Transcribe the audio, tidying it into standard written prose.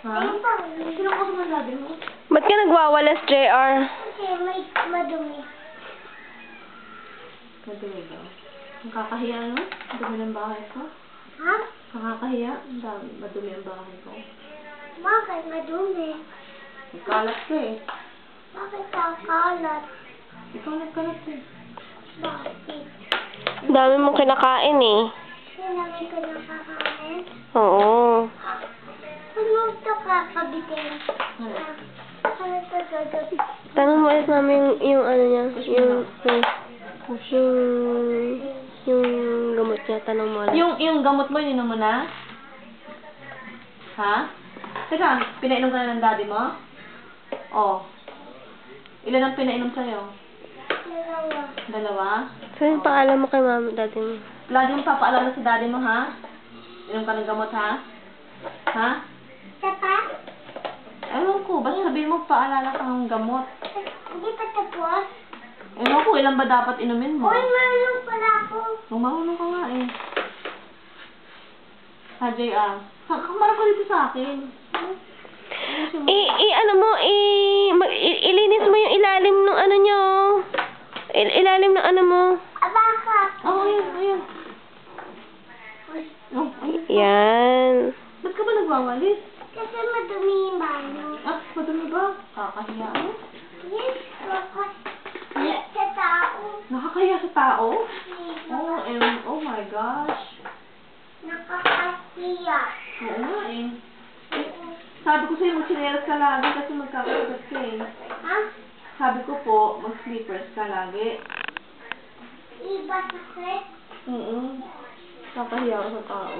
Ha? Sino ko sa daddy mo? Ba't ka nagwawalas, JR? Kasi may madumi. Madumi daw. Ang kakahiya, no? Ang dumi ng bahay ko. Ha? Nakakahiya. Madumi ang bahay ko. Bakit madumi? Nagkalat ka eh. Bakit kakalat? Ikaw nagkalat eh. Bakit? Dami mong kinakain eh. Sinangin ko ng kakain? Oo. Ano ito kakabitin? Ano? Ano ito gagawin? Tanong mo ulit mami yung ano niya, yung gamot niya, tanong mo ulit. Yung gamot mo, ininom mo na? Ha? Teka, pinainom ka na ng daddy mo? Oh. Ilan ang pinainom sa'yo? Dalawa. Dalawa? So yung paalam mo kay mami, dati mo. Lagi mong papaalala sa daddy mo, ha? Inom ka ng gamot, ha? Ha? Sapa? Ewan ko, basta sabihin mo paalala ka ng gamot. Hindi pa tapos? Ewan ko, ilan ba dapat inumin mo? Uy, marunong pala ako. Marunong ka nga eh. Ha, JR? Kamarap ka dito sa akin. Ano mo, ilinis mo yung ilalim ng ano nyo. Ilalim ng ano mo. Abaka. Oh, ayan. Oh, ayan. Yan. Ba't ka ba nagwawalis? Kasi madumi yung banyo. Ah, madumi ba? Kakahiya mo? Yes, bakit? Sa tao. Nakakahiya sa tao? Oh my gosh. Nakakasiya. Oo nga eh. Sabi ko sa'yo, mag-sinelas ka lagi kasi magkakagat ka eh. Ha? Sabi ko po, mag-slippers ka lagi. Iba sakit? Kakahiya ka sa tao.